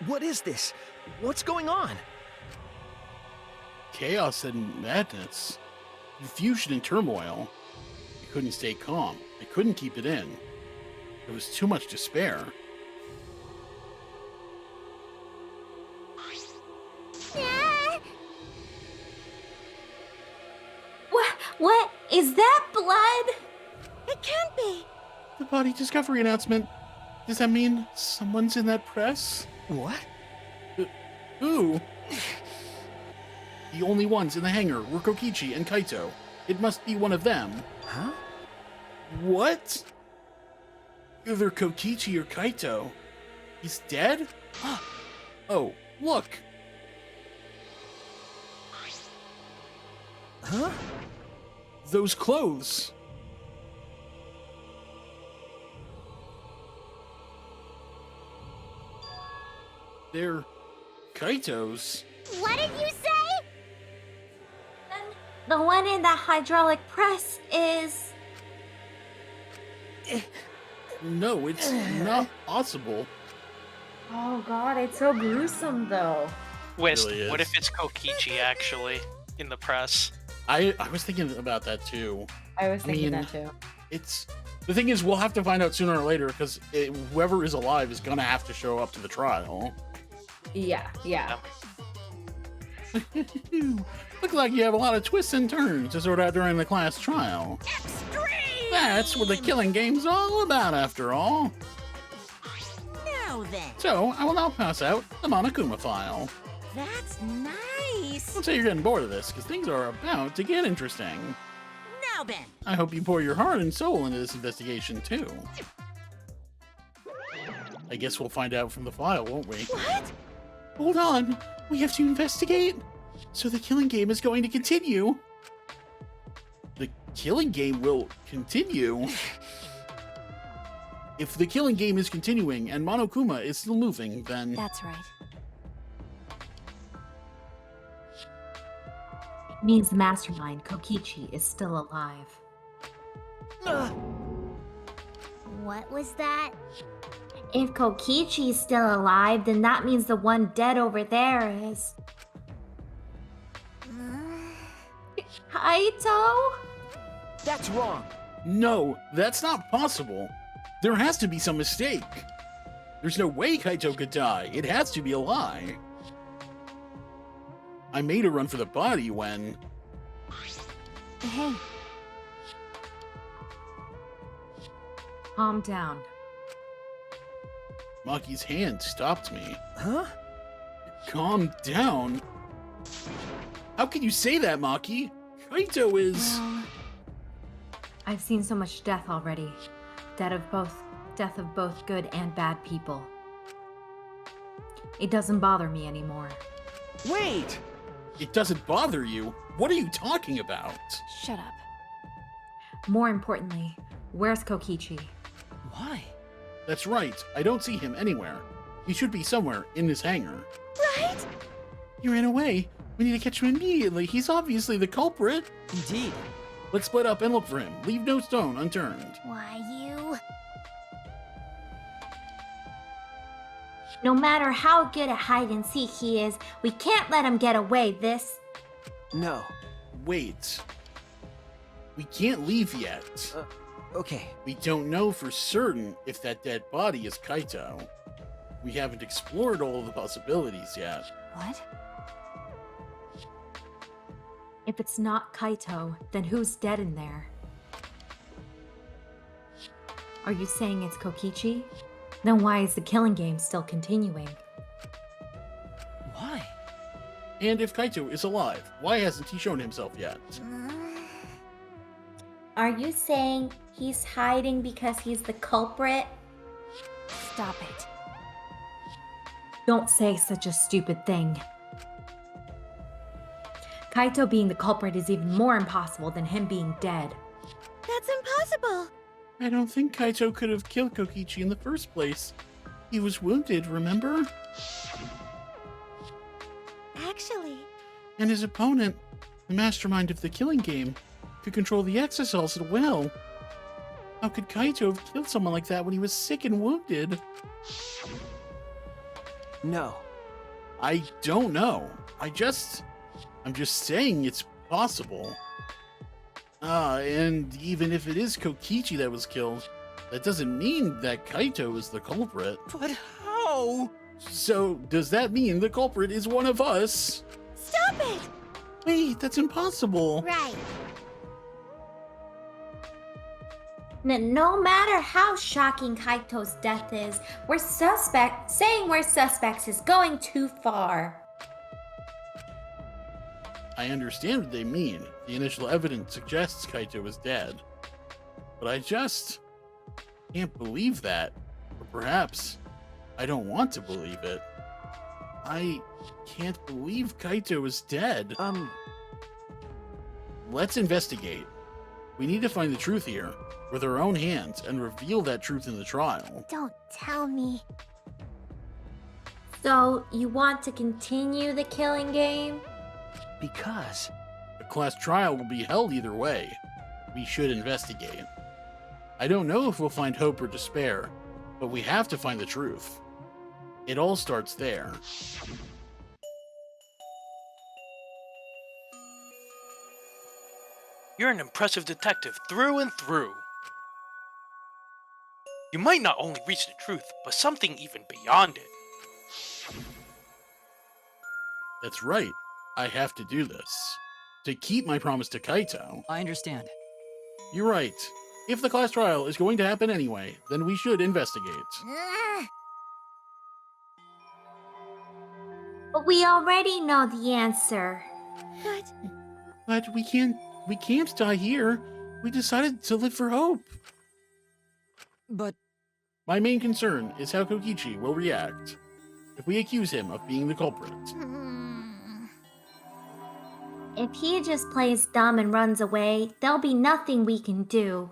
What is this? What's going on? Chaos and madness. Confusion and turmoil. I couldn't stay calm. I couldn't keep it in. There was too much despair. What? Is that blood? It can't be. The body discovery announcement. Does that mean someone's in that press? What? Who? The only ones in the hangar were Kokichi and Kaito. It must be one of them. Huh? What? Either Kokichi or Kaito. He's dead? Oh, look. Huh? Those clothes. They're Kaito's. What did you say? The one in the hydraulic press is... No, it's not possible. Oh god, it's so gruesome though. West, Really what is. if it's Kokichi actually in the press? I was thinking about that too. I was thinking mean, that too. It's the thing is, we'll have to find out sooner or later because whoever is alive is gonna have to show up to the trial. Yeah. Look like you have a lot of twists and turns to sort out during the class trial. Extreme! That's what the killing game's all about, after all. Now then, So, I will now pass out the Monokuma File. that's nice. Don't say you're getting bored of this, because things are about to get interesting. Now then, I hope you pour your heart and soul into this investigation, too. I guess we'll find out from the file, won't we? what? Hold on, we have to investigate. So the killing game is going to continue. The killing game will continue? If the killing game is continuing and Monokuma is still moving, then... That's right. It means the mastermind, Kokichi, is still alive. What was that? If Kokichi's still alive, then that means the one dead over there is... Kaito? That's wrong. No, that's not possible. There has to be some mistake. There's no way Kaito could die. It has to be a lie. I made a run for the body when... Hey. Calm down. Maki's hand stopped me. Huh? Calm down? How can you say that, Maki? Kaito is... Well, I've seen so much death already. Death of both good and bad people. It doesn't bother me anymore. Wait! It doesn't bother you? What are you talking about? Shut up. More importantly, where's Kokichi? Why? That's right. I don't see him anywhere. He should be somewhere in this hangar. Right? He ran away. We need to catch him immediately. He's obviously the culprit. Indeed. Let's split up and look for him. Leave no stone unturned. Why, you... No matter how good at hide and seek he is, we can't let him get away this... No. Wait. We can't leave yet. Okay. We don't know for certain if that dead body is Kaito. We haven't explored all of the possibilities yet. What? If it's not Kaito, then who's dead in there? Are you saying it's Kokichi? Then why is the killing game still continuing? Why? And if Kaito is alive, why hasn't he shown himself yet? Are you saying he's hiding because he's the culprit? Stop it. Don't say such a stupid thing. Kaito being the culprit is even more impossible than him being dead. That's impossible. I don't think Kaito could have killed Kokichi in the first place. He was wounded, remember? Actually, And his opponent, The mastermind of the killing game could control the exocells at will. How could Kaito have killed someone like that when he was sick and wounded? No. I don't know. I'm just saying it's possible. And even if it is Kokichi that was killed, that doesn't mean that Kaito is the culprit. But how? So, does that mean the culprit is one of us? Stop it! Wait, that's impossible. Right. No matter how shocking Kaito's death is, saying we're suspects is going too far. I understand what they mean. The initial evidence suggests Kaito is dead. But I just can't believe that. Or perhaps I don't want to believe it. I can't believe Kaito is dead. Let's investigate. We need to find the truth here with our own hands and reveal that truth in the trial. Don't tell me. So, you want to continue the killing game? Because... The class trial will be held either way. We should investigate. I don't know if we'll find hope or despair, but we have to find the truth. It all starts there. You're an impressive detective through and through. You might not only reach the truth, but something even beyond it. That's right. I have to do this. To keep my promise to Kaito. I understand. You're right. If the class trial is going to happen anyway, then we should investigate. Ugh. But we already know the answer. But But we can't die here. We decided to live for hope. But... My main concern is how Kokichi will react if we accuse him of being the culprit. If he just plays dumb and runs away, there'll be nothing we can do.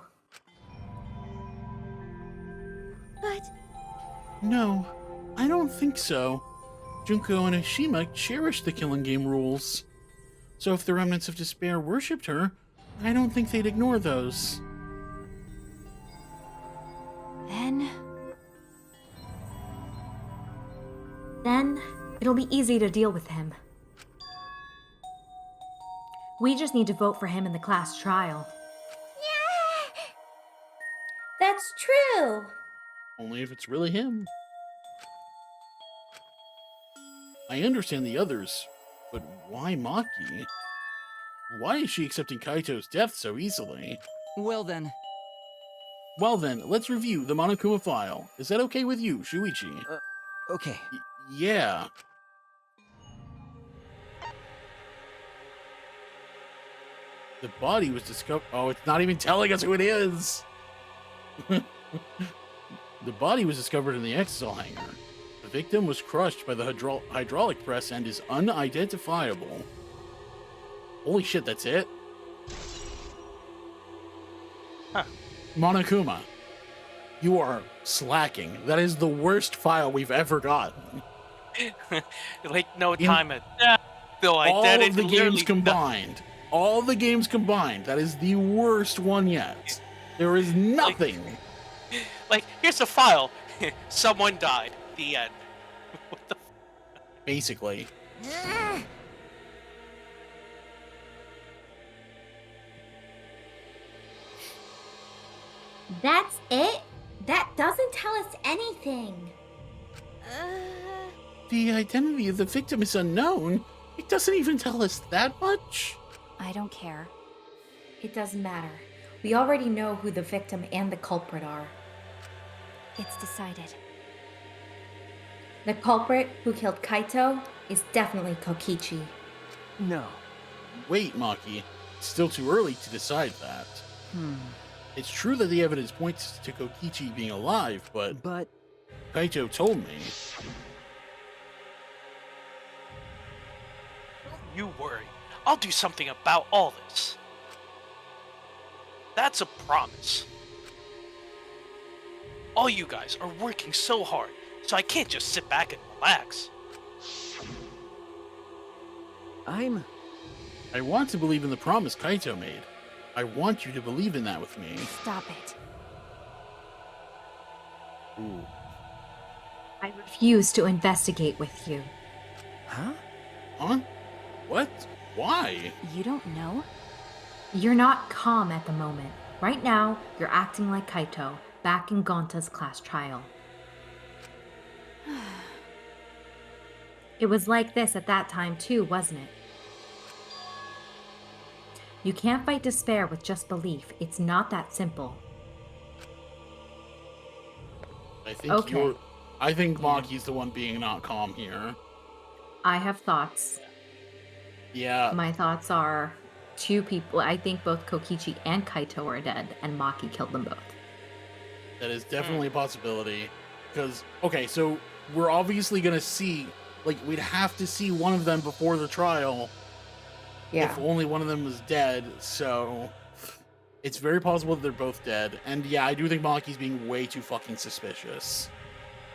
but No, I don't think so. Junko and Ashima cherished the killing game rules. So if the remnants of despair worshipped her, I don't think they'd ignore those. Then it'll be easy to deal with him. We just need to vote for him in the class trial. That's true. Only if it's really him. I understand the others, but why Maki? Why is she accepting Kaito's death so easily? Well then... Well then, let's review the Monokuma File. Is that okay with you, Shuichi? Okay. Yeah. The body was discovered... Oh, it's not even telling us who it is! The body was discovered in the exocell hangar. The victim was crushed by the hydraulic press and is unidentifiable. Holy shit, that's it? Huh. Monokuma, you are slacking. That is the worst file we've ever gotten. Like, no time at... Though I All did of the games combined. All the games combined. That is the worst one yet. There is nothing. Like, here's a file. Someone died. The end. What the... Basically. ugh. That's it? That doesn't tell us anything. The identity of the victim is unknown. It doesn't even tell us that much. I don't care. It doesn't matter. We already know who the victim and the culprit are. It's decided. The culprit who killed Kaito is definitely Kokichi. No. Wait, Maki. It's still too early to decide that. It's true that the evidence points to Kokichi being alive, but But... Kaito told me. You worry. I'll do something about all this. That's a promise. All you guys are working so hard, so I can't just sit back and relax. I'm... I want to believe in the promise Kaito made. I want you to believe in that with me. Stop it. Ooh. I refuse to investigate with you. Huh? Huh? What? Why? You don't know? You're not calm at the moment. Right now, you're acting like Kaito, back in Gonta's class trial. It was like this at that time too, wasn't it? You can't fight despair with just belief. It's not that simple. I think Okay. I think Maki's the one being not calm here. I have thoughts. Yeah. My thoughts are two people. I think both Kokichi and Kaito are dead, and Maki killed them both. That is definitely a possibility. Because, okay, so we're obviously going to see, like, we'd have to see one of them before the trial. If only one of them was dead. So it's very possible that they're both dead. And yeah, I do think Maki's being way too fucking suspicious.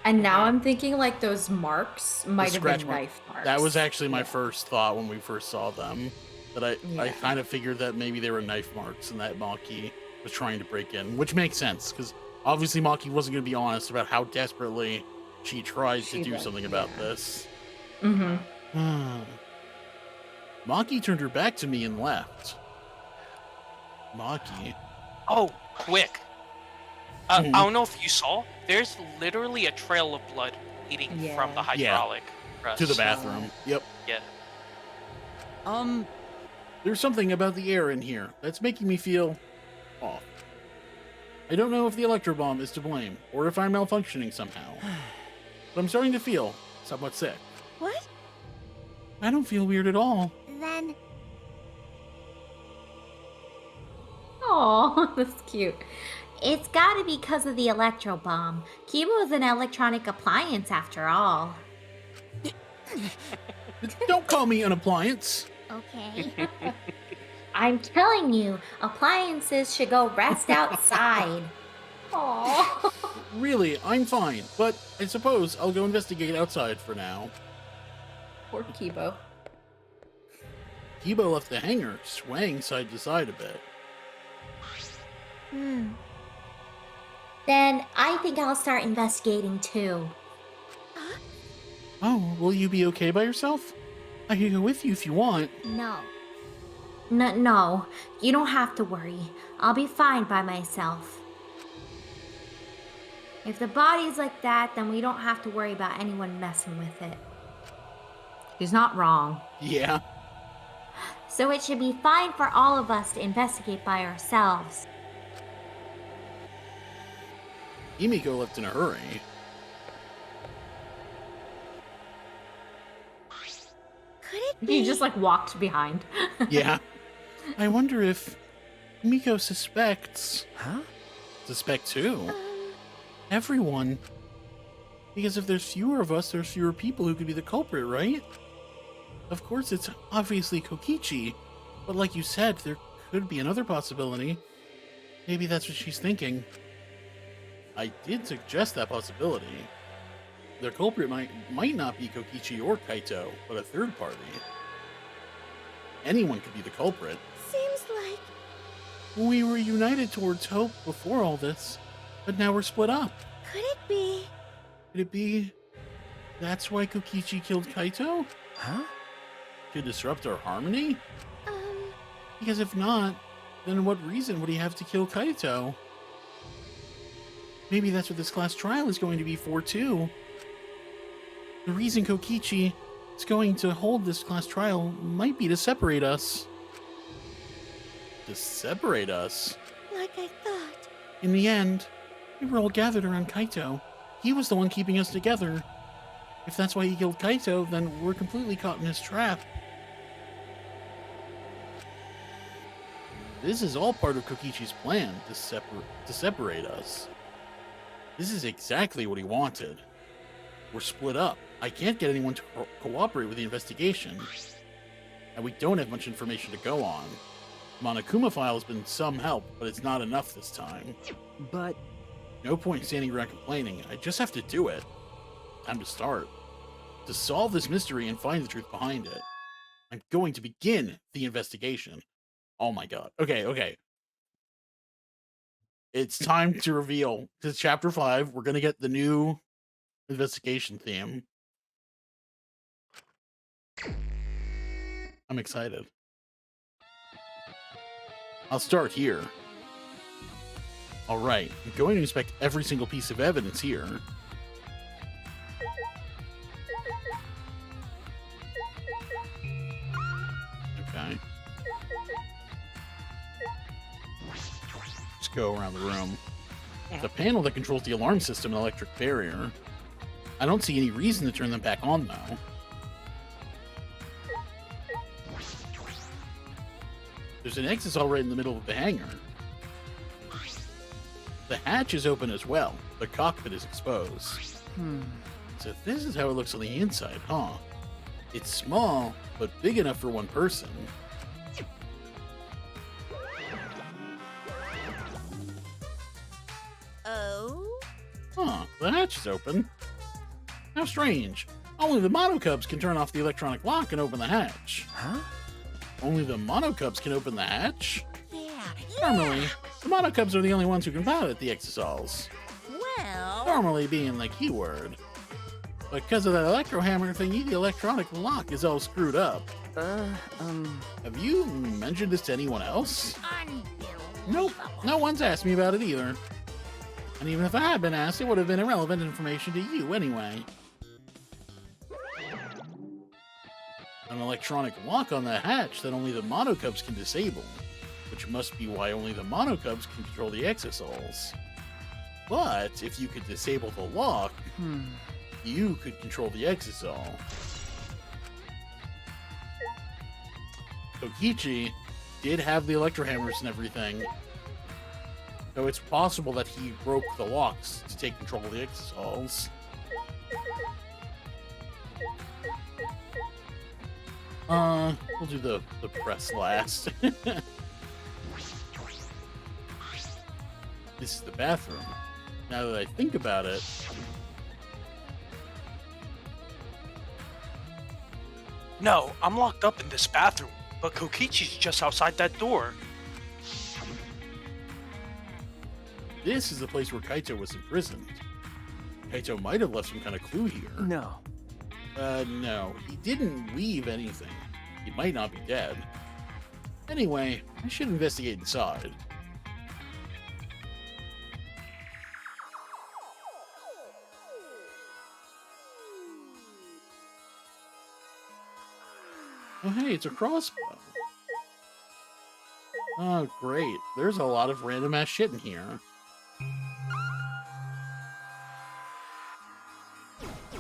And now I'm thinking like those marks might have scratch been mark. knife marks. That was actually my first thought when we first saw them. That I Yeah. kind of figured that maybe they were knife marks and that Maki was trying to break in, which makes sense because obviously Maki wasn't going to be honest about how desperately she tried to do something about this. Mm-hmm. Maki turned her back to me and left. Maki. Oh, quick. I don't know if you saw. There's literally a trail of blood leading from the Yeah. hydraulic press. To the bathroom. Yep. Yeah. There's something about the air in here that's making me feel off. I don't know if the electro bomb is to blame or if I'm malfunctioning somehow. But I'm starting to feel somewhat sick. What? I don't feel weird at all. Then Oh, that's cute. It's gotta be because of the electro bomb. Kibo's an electronic appliance after all. Don't call me an appliance. okay. I'm telling you, appliances should go rest outside. Aww. Really, I'm fine, but I suppose I'll go investigate outside for now. Poor Kibo. Kibo left the hangar, swaying side to side a bit. Then I think I'll start investigating too. Oh, will you be okay by yourself? I can go with you if you want. No. No, you don't have to worry. I'll be fine by myself. If the body's like that, then we don't have to worry about anyone messing with it. He's not wrong. Yeah. So it should be fine for all of us to investigate by ourselves. Himiko left in a hurry. Could it be? He just like walked behind. Yeah. I wonder if Himiko suspects. Huh? Suspects who? Everyone. Because if there's fewer of us, there's fewer people who could be the culprit, right? Of course, it's obviously Kokichi, but like you said, there could be another possibility. Maybe that's what she's thinking. I did suggest that possibility. The culprit might not be Kokichi or Kaito, but a third party. Anyone could be the culprit. Seems like We were united towards hope before all this, but now we're split up. could it be? Could it be that's why Kokichi killed Kaito? Huh? To disrupt our harmony? Um, Because if not, then what reason would he have to kill Kaito? Maybe that's what this class trial is going to be for, too. The reason Kokichi is going to hold this class trial might be to separate us. To separate us? like I thought. In the end, we were all gathered around Kaito. He was the one keeping us together. If that's why he killed Kaito, then we're completely caught in his trap. This is all part of Kokichi's plan to separate us. This is exactly what he wanted. We're split up. I can't get anyone to cooperate with the investigation. And we don't have much information to go on. Monokuma File has been some help, but it's not enough this time. But No point standing around complaining. I just have to do it. Time to start. To solve this mystery and find the truth behind it. I'm going to begin the investigation. Oh my god. Okay, okay. It's time to reveal. Because chapter 5, we're going to get the new investigation theme. I'm excited. I'll start here. All right, I'm going to inspect every single piece of evidence here. Okay. Let's go around the room. The panel that controls the alarm system and electric barrier. I don't see any reason to turn them back on, though. There's an exit right in the middle of the hangar. The hatch is open as well. The cockpit is exposed. So this is how it looks on the inside, huh? It's small, but big enough for one person. Oh? Huh, the hatch is open. How strange. Only the Monokubs can turn off the electronic lock and open the hatch. Huh? Only the Monokubs can open the hatch? Yeah. Normally, the Monokubs are the only ones who can pilot the exosols. Well. Normally being the keyword. But because of that electro hammer thingy, the electronic lock is all screwed up. Have you mentioned this to anyone else? Nope, no one's asked me about it either. And even if I had been asked, it would have been irrelevant information to you anyway. An electronic lock on the hatch that only the Monokubs can disable, which must be why only the Monokubs can control the exosols. But if you could disable the lock, you could control the exosol. Kokichi did have the electro hammers and everything, so it's possible that he broke the locks to take control of the exosols. We'll do the press last. This is the bathroom. Now that I think about it, No, I'm locked up in this bathroom, but Kokichi's just outside that door. this is the place where Kaito was imprisoned. Kaito might have left some kind of clue here. No. No, he didn't leave anything. He might not be dead. Anyway, I should investigate inside. Oh, hey, it's a crossbow. Oh, great. There's a lot of random ass shit in here.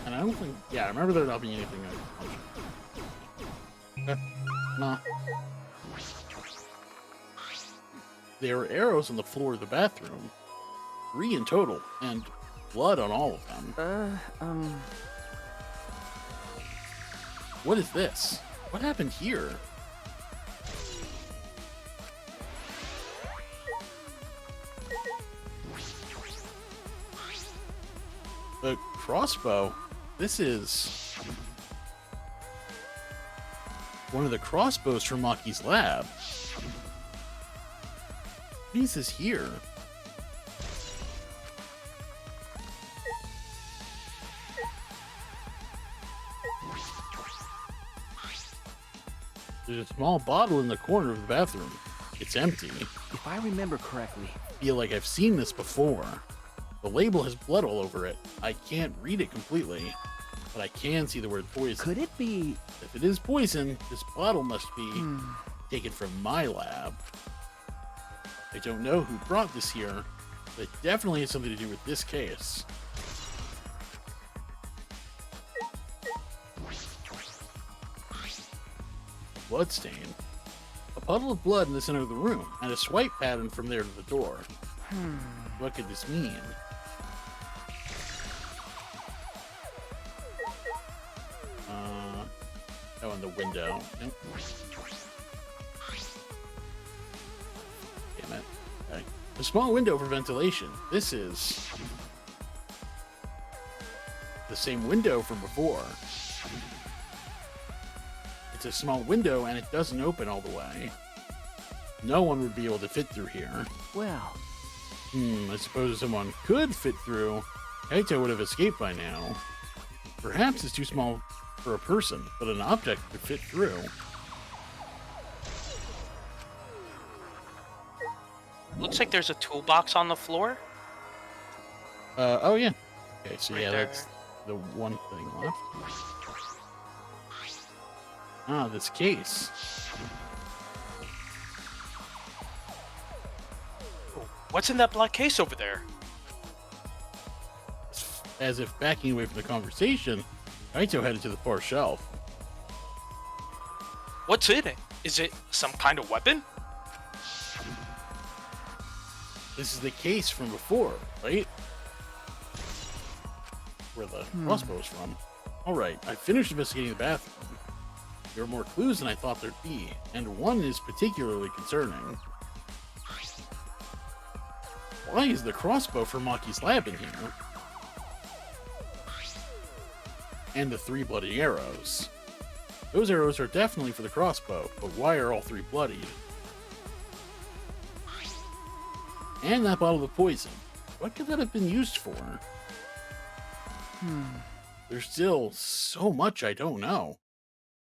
And I don't think... Yeah, I remember there not being anything else. Nah. There are arrows on the floor of the bathroom. 3 in total, and blood on all of them. What is this? What happened here? The crossbow? This is one of the crossbows from Maki's lab. What is this here? There's a small bottle in the corner of the bathroom. It's empty. If I remember correctly. I feel like I've seen this before. The label has blood all over it. I can't read it completely, but I can see the word poison. Could it be? If it is poison, this bottle must be taken from my lab. I don't know who brought this here, but it definitely has something to do with this case. Bloodstain. A puddle of blood in the center of the room, and a swipe pattern from there to the door. What could this mean? Oh, in the window. Nope. Damn it. Okay. A small window for ventilation. This is the same window from before. It's It's a small window and it doesn't open all the way. No one would be able to fit through here. Well, I suppose someone could fit through. Kaito would have escaped by now. Perhaps it's too small for a person, but an object could fit through. Looks like there's a toolbox on the floor. Oh yeah. Okay, so Right yeah, there. that's the one thing left. Ah, this case. What's in that black case over there? As if backing away from the conversation, Kaito headed to the far shelf. What's in it? Is it some kind of weapon? This is the case from before, right? Where the crossbow is from. Alright, I finished investigating the bathroom. There are more clues than I thought there'd be, and one is particularly concerning. Why is the crossbow from Maki's lab in here? And the 3 bloody arrows. Those arrows are definitely for the crossbow, but why are all 3 bloodied? And that bottle of poison. What could that have been used for? There's still so much I don't know.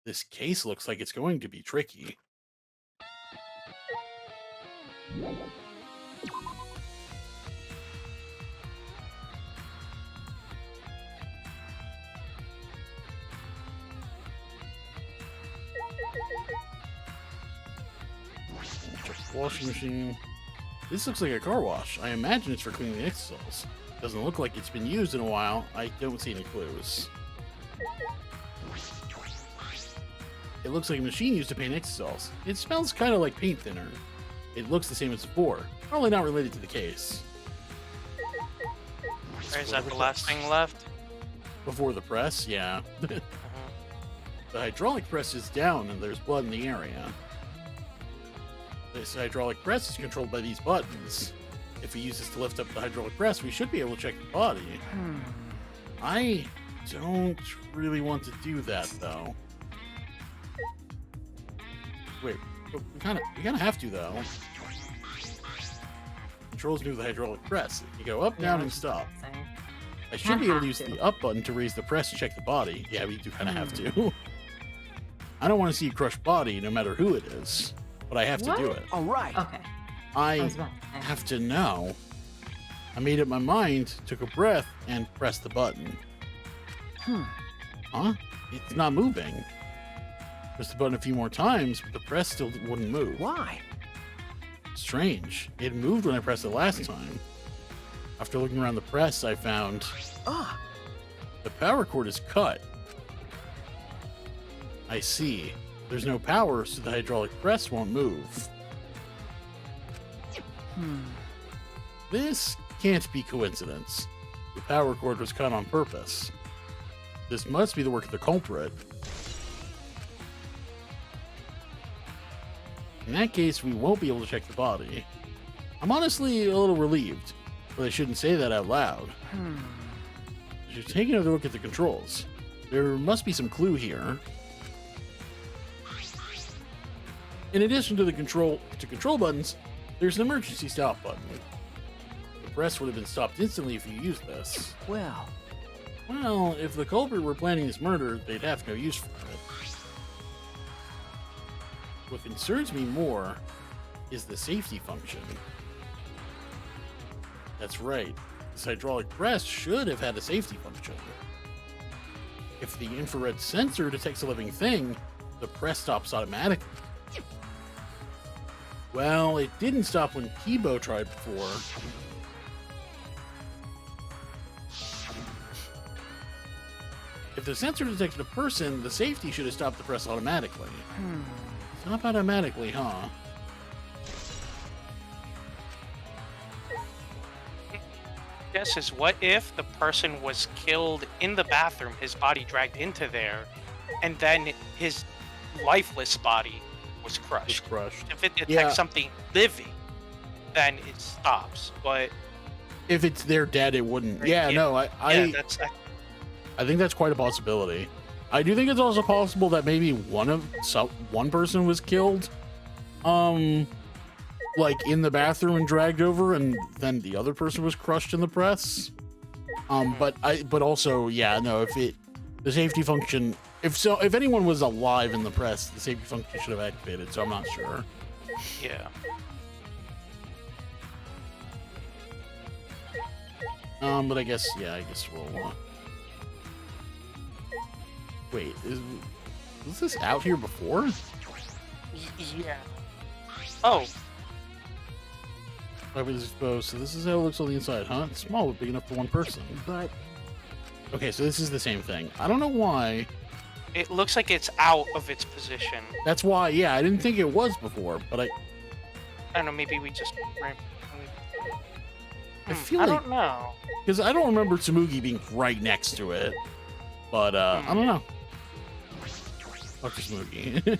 This case looks like it's going to be tricky. Check the washing machine. This looks like a car wash. I imagine it's for cleaning the exosols. Doesn't look like it's been used in a while. I don't see any clues. It looks like a machine used to paint exosols. It smells kind of like paint thinner. It looks the same as before. Probably not related to the case. Is that the last thing left? Before the press, yeah. The hydraulic press is down and there's blood in the area. This hydraulic press is controlled by these buttons. If we use this to lift up the hydraulic press, we should be able to check the body. I don't really want to do that, though. Wait, we kind of have to, though. Controls move the hydraulic press. You go up, down, and stop. I should be able to use the up button to raise the press to check the body. Yeah, we do kind of have to. I don't want to see a crushed body, no matter who it is. But I have to do it. all right. Okay. I was about to say. have to know. I made up my mind, took a breath, and pressed the button. Huh? It's not moving. Pressed the button a few more times, but the press still wouldn't move. Why? Strange. It moved when I pressed it last time. After looking around the press, I found Ah, the power cord is cut. I see. There's no power, so the hydraulic press won't move. This can't be coincidence. The power cord was cut on purpose. This must be the work of the culprit. In that case, we won't be able to check the body. I'm honestly a little relieved, but I shouldn't say that out loud. I should take another look at the controls. There must be some clue here. In addition to the control buttons, there's an emergency stop button. The press would have been stopped instantly if you used this. well, Well, if the culprit were planning this murder, they'd have no use for it. What concerns me more is the safety function. That's right. This hydraulic press should have had a safety function. If the infrared sensor detects a living thing, the press stops automatically. Well, it didn't stop when Kibo tried before. If the sensor detected a person, the safety should have stopped the press automatically. Stop automatically, huh? Guess is what if the person was killed in the bathroom, his body dragged into there, and then his lifeless body was It's crushed. crushed. If it detects Yeah. something living, then it stops. But If it's their dead, it wouldn't. Right, Yeah, yeah. no, yeah, I that's think that's quite a possibility. I do think it's also possible that maybe one person was killed, like in the bathroom and dragged over, and then the other person was crushed in the press. But also, yeah, no, the safety function, if anyone was alive in the press, the safety function should have activated, so I'm not sure. Yeah. But I guess we'll, wait, was this out here before? Yeah. Oh. I was exposed, so this is how it looks on the inside, huh? It's small, but big enough for one person. But Okay, so this is the same thing. I don't know why. It looks like it's out of its position. That's why, yeah, I didn't think it was before, but I don't know, maybe we just... feel I like... don't know. Because I don't remember Tsumugi being right next to it. But, I don't know. Fuck Tsumugi.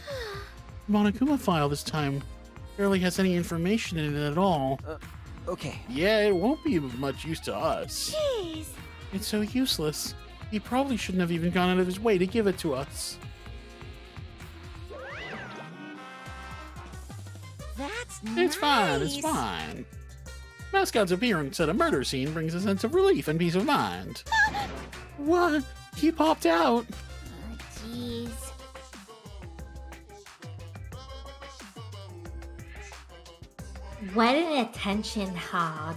Monokuma File this time barely has any information in it at all. okay. Yeah, it won't be of much use to us. Jeez. It's so useless. He probably shouldn't have even gone out of his way to give it to us. That's It's fine, it's fine. Mascot's appearance at a murder scene brings a sense of relief and peace of mind. What? He popped out. Oh, jeez. What an attention hog.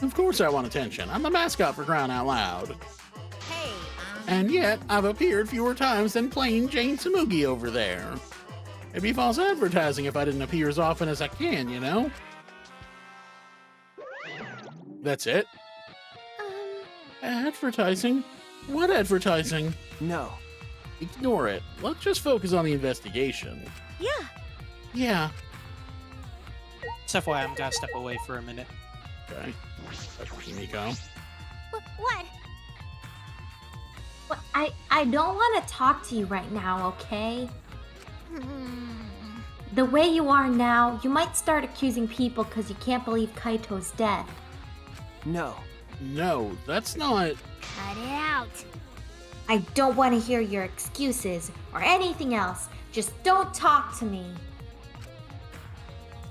Of course I want attention. I'm the mascot for crying out loud. Hey, And yet, I've appeared fewer times than plain Jane Tsumugi over there. It'd be false advertising if I didn't appear as often as I can, you know? That's it? Advertising? What advertising? No. Ignore it. Let's just focus on the investigation. yeah. Yeah. So FYI, I'm gonna step away for a minute. Okay. Kimiko. What? Well, I don't want to talk to you right now, okay? The way you are now, you might start accusing people because you can't believe Kaito's death. No. No, that's not... Cut it out. I don't want to hear your excuses or anything else. Just don't talk to me.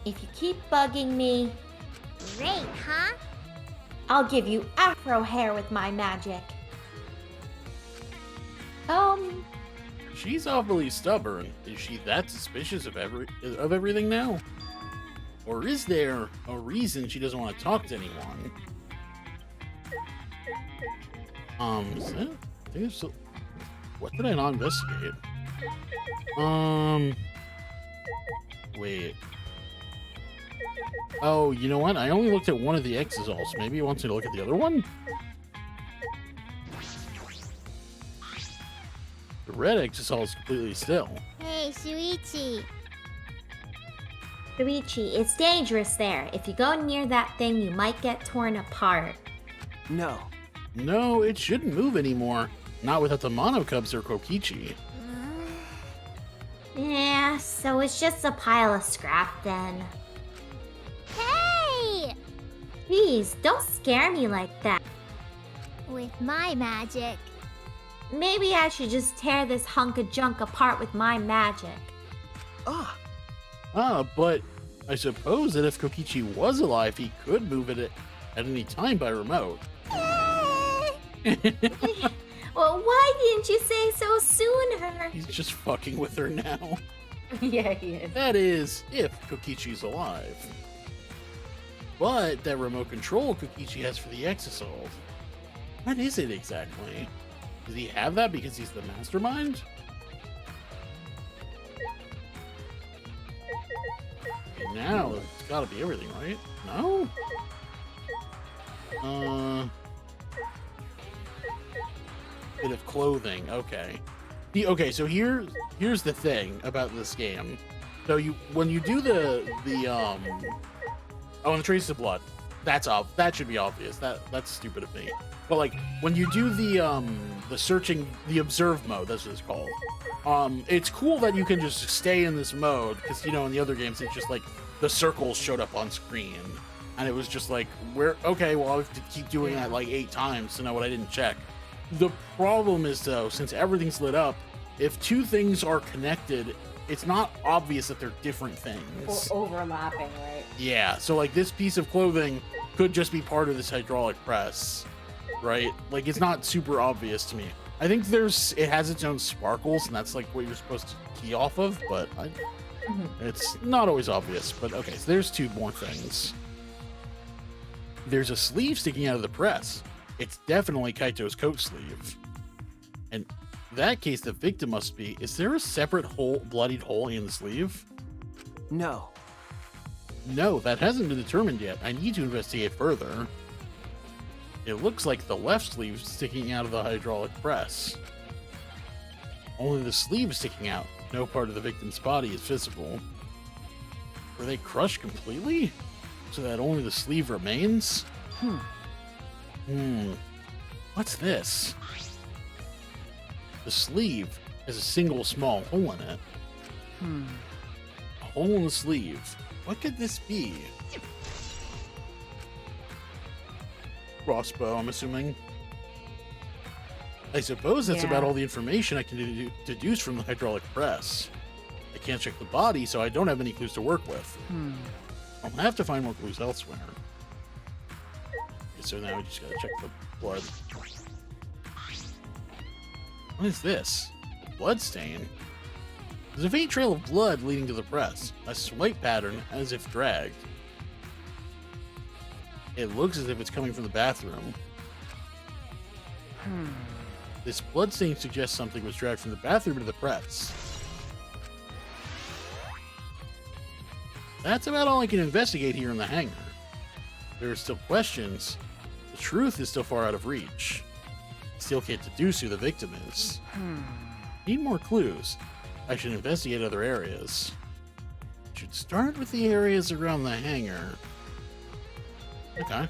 If you keep bugging me, Great, huh? I'll give you afro hair with my magic. She's awfully stubborn. Is she that suspicious of everything now? Or is there a reason she doesn't want to talk to anyone? Is that... I think it's... What did I not investigate? Wait. Oh, you know what? I only looked at one of the exosols. Maybe he wants me to look at the other one? The red exosol is completely still. Hey, Shuichi. Shuichi, it's dangerous there. If you go near that thing, you might get torn apart. No. No, it shouldn't move anymore. Not without the Monokubs or Kokichi. Yeah, so it's just a pile of scrap then. Hey! Please, don't scare me like that. With my magic. Maybe I should just tear this hunk of junk apart with my magic. But I suppose that if Kokichi was alive, he could move it at any time by remote. Well, why didn't you say so sooner? He's just fucking with her now. Yeah, he is. That is, if Kokichi's alive. But that remote control Kokichi has for the exosoul. What is it exactly? Does he have that because he's the mastermind? Okay, now it's gotta be everything, right? No? Bit of clothing, okay. Okay, so here's the thing about this game. So when you do the and the traces of blood, that should be obvious. That's stupid of me. But like when you do the searching, the observe mode, that's what it's called. It's cool that you can just stay in this mode because in the other games it's just like the circles showed up on screen and it was just like okay, well I have to keep doing that like 8 times to know what I didn't check. The problem is, though, since everything's lit up, if two things are connected, it's not obvious that they're different things. Or overlapping, right? Yeah, so like this piece of clothing could just be part of this hydraulic press, right? Like it's not super obvious to me. I think it has its own sparkles, and that's like what you're supposed to key off of, but it's not always obvious. But okay, so there's two more things. There's a sleeve sticking out of the press. It's definitely Kaito's coat sleeve. And in that case, the victim must be... Is there a separate bloodied hole in the sleeve? No. No, that hasn't been determined yet. I need to investigate further. It looks like the left sleeve is sticking out of the hydraulic press. Only the sleeve is sticking out. No part of the victim's body is visible. Were they crushed completely? So that only the sleeve remains? What's this? The sleeve has a single small hole in it. A hole in the sleeve. What could this be? Crossbow, I'm assuming. I suppose that's about all the information I can deduce from the hydraulic press. I can't check the body, so I don't have any clues to work with. I'll have to find more clues elsewhere. Okay, so now we just gotta check the blood. What is this? A blood stain? There's a faint trail of blood leading to the press. A swipe pattern as if dragged. It looks as if it's coming from the bathroom. This blood stain suggests something was dragged from the bathroom to the press. That's about all I can investigate here in the hangar. There are still questions. The truth is still far out of reach. I still can't deduce who the victim is. Need more clues. I should investigate other areas. Should start with the areas around the hangar. Okay.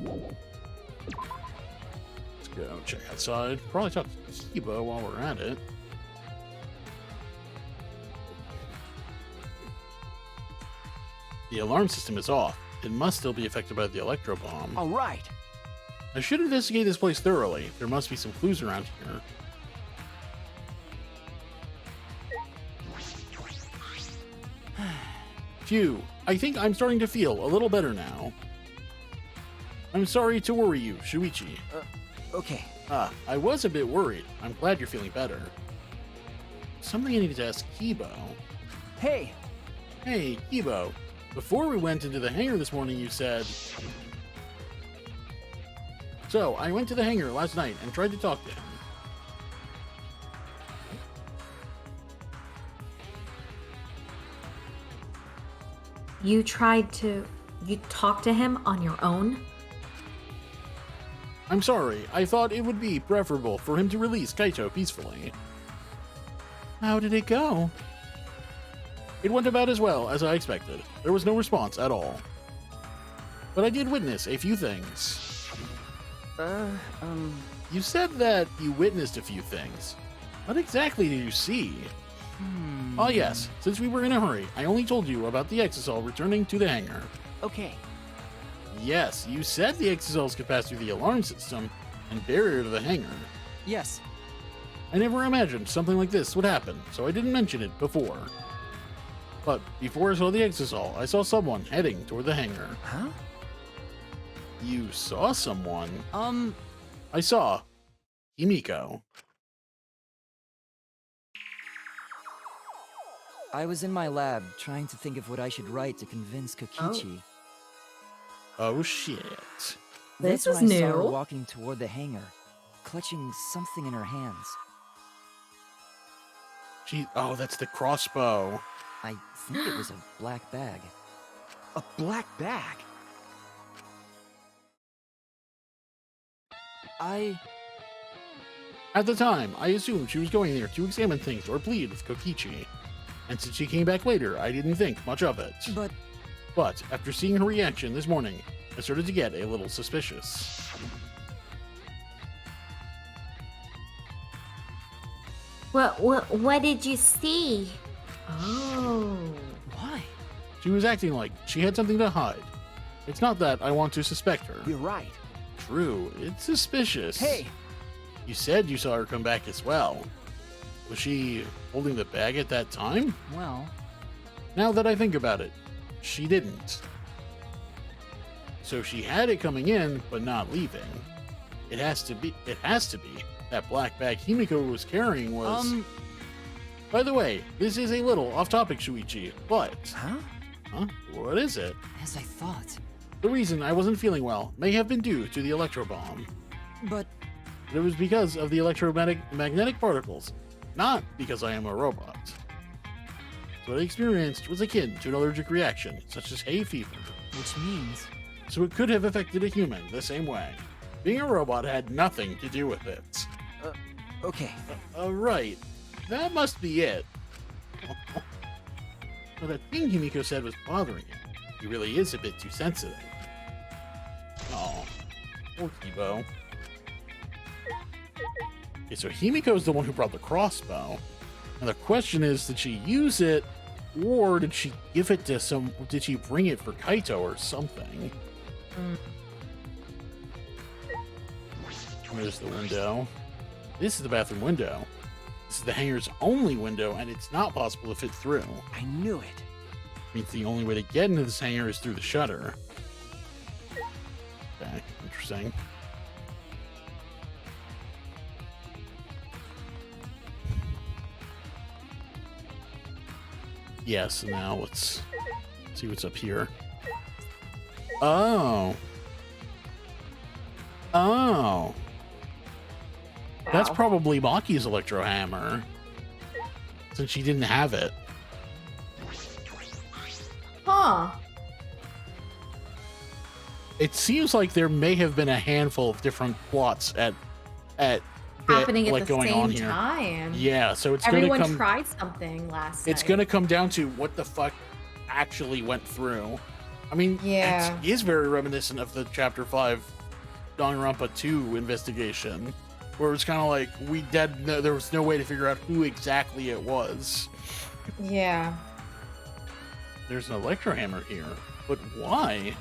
Let's go check outside. Probably talk to Kiba while we're at it. The alarm system is off. It must still be affected by the electro bomb. All right. I should investigate this place thoroughly. There must be some clues around here. Phew. I think I'm starting to feel a little better now. I'm sorry to worry you, Shuichi. Okay. I was a bit worried. I'm glad you're feeling better. Something I needed to ask Kibo. Hey. Hey, Kibo. Before we went into the hangar this morning, you said... So, I went to the hangar last night and tried to talk to him. You talked to him on your own? I'm sorry. I thought it would be preferable for him to release Kaito peacefully. How did it go? It went about as well as I expected. There was no response at all. But I did witness a few things. You said that you witnessed a few things. What exactly did you see? Oh yes, since we were in a hurry, I only told you about the exosol returning to the hangar. Okay. Yes, you said the exosols could pass through the alarm system and barrier to the hangar. Yes. I never imagined something like this would happen, so I didn't mention it before. But before I saw the exosol, I saw someone heading toward the hangar. Huh? You saw someone? I I saw Himiko. I was in my lab trying to think of what I should write to convince Kokichi. Oh shit. This That's when is I saw her new. walking toward the hangar, clutching something in her hands. Oh, that's the crossbow. I think it was a black bag. A black bag. At the time, I assumed she was going there to examine things or plead with Kokichi. And since she came back later, I didn't think much of it. But after seeing her reaction this morning, I started to get a little suspicious. What did you see? Oh. Why? She was acting like she had something to hide. It's not that I want to suspect her. You're right. true. It's suspicious. Hey! You said you saw her come back as well. Was she holding the bag at that time? Well, Now that I think about it, she didn't. So she had it coming in, but not leaving. It has to be. That black bag Himiko was carrying was... By the way, this is a little off-topic, Shuichi, but... huh? Huh? What is it? As I thought. The reason I wasn't feeling well may have been due to the electro bomb. But It was because of the electromagnetic particles, not because I am a robot. What I experienced was akin to an allergic reaction, such as hay fever. which means So it could have affected a human the same way. Being a robot had nothing to do with it. okay. Right. That must be it. Well, that thing Himiko said was bothering him. He really is a bit too sensitive. Oh, poor Kibo. Okay, so Himiko's the one who brought the crossbow. And the question is, did she use it, or did she give it to some... Did she bring it for Kaito or something? There's the window. This is the bathroom window. This is the hangar's only window, and it's not possible to fit through. I knew it. Means the only way to get into this hangar is through the shutter. Okay, interesting. Yes, now let's see what's up here. Oh. Oh. That's probably Maki's electro hammer, since she didn't have it. Huh. It seems like there may have been a handful of different plots at Happening like at the going same on here. time. Yeah, so it's Everyone gonna come. tried something last It's night. gonna come down to what the fuck actually went through. I mean, Yeah. it is very reminiscent of the Chapter 5 Danganronpa 2 investigation, where it's kind of like there was no way to figure out who exactly it was. Yeah. There's an electro hammer here, but why?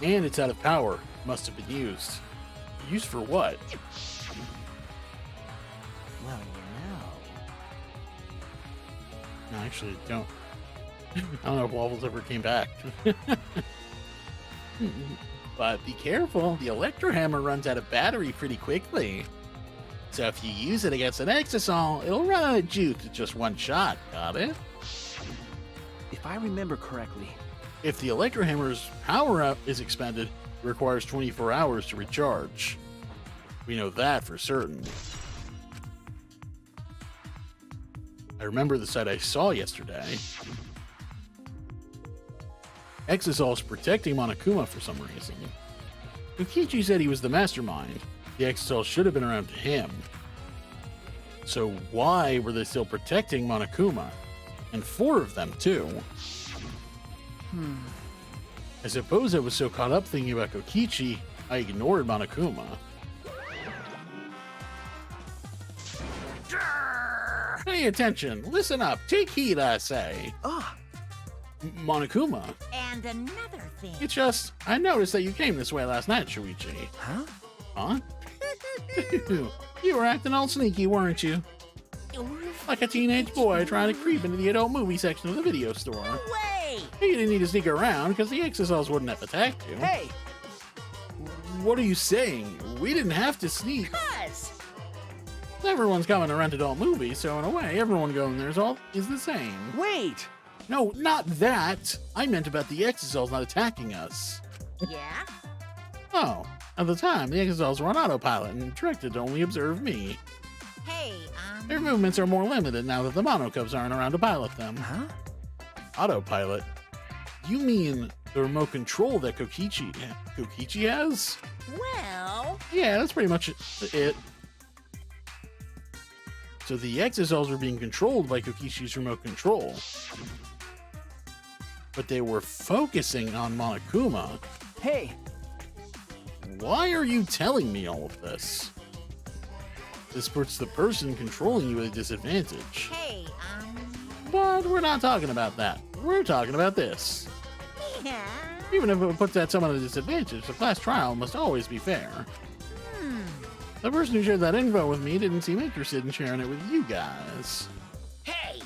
And it's out of power. Must have been used. Used for what? Well, No, actually, don't. I don't know if Waffles ever came back. But be careful, the electro hammer runs out of battery pretty quickly. So if you use it against an Exisol, it'll run out of juice with just one shot. Got it? If I remember correctly, If the electro hammer's power up is expended, it requires 24 hours to recharge. We know that for certain. I remember the site I saw yesterday. Exosol's protecting Monokuma for some reason. Kokichi said he was the mastermind. The Exosol should have been around to him. So why were they still protecting Monokuma? And 4 of them, too. I suppose I was so caught up thinking about Kokichi, I ignored Monokuma. Pay attention, listen up, take heed, I say. Monokuma, And another thing. it's just, I noticed that you came this way last night, Shuichi. huh? Huh? You were acting all sneaky, weren't you? Like a teenage boy trying to creep into the adult movie section of the video store. Way! You didn't need to sneak around because the Exosols wouldn't have attacked you. Hey! What are you saying? We didn't have to sneak. Cuz! Everyone's coming to rent adult movies, so in a way, everyone going there is the same. Wait! No, not that. I meant about the Exosols not attacking us. Yeah? Oh, at the time, the Exosols were on autopilot and directed to only observe me. Hey, Their movements are more limited now that the Monokubs aren't around to pilot them. Huh? Autopilot? You mean the remote control that Kokichi has? well... Yeah, that's pretty much it. So the Exosols were being controlled by Kokichi's remote control. But they were focusing on Monokuma. Hey! Why are you telling me all of this? This puts the person controlling you at a disadvantage. Hey, But we're not talking about that. We're talking about this. yeah? Even if it puts at someone at a disadvantage, the class trial must always be fair. The person who shared that info with me didn't seem interested in sharing it with you guys. Hey!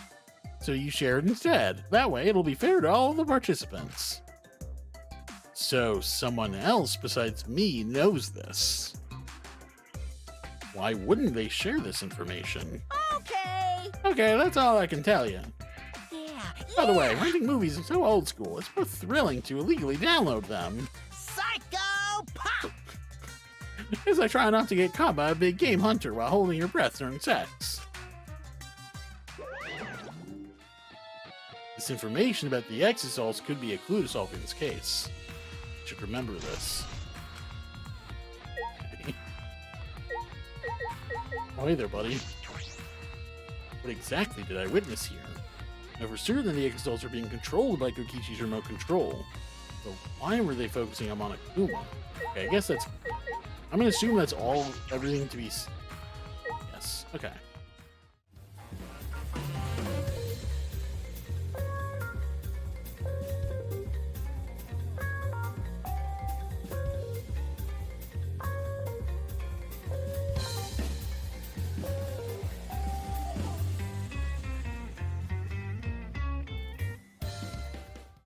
So you shared instead. That way, it'll be fair to all of the participants. So someone else besides me knows this. Why wouldn't they share this information? Okay! Okay, that's all I can tell you. Yeah! By the way, renting movies is so old school, it's more thrilling to illegally download them. Psycho Pop! As I try not to get caught by a big game hunter while holding your breath during sex. This information about the exosols could be a clue to solving this case. You should remember this. Okay. Oh, hey there, buddy. What exactly did I witness here? Now, for certain the exosols are being controlled by Kokichi's remote control. So why were they focusing on Monokuma? Okay, I guess that's... I'm gonna assume that's everything to be... Yes, okay.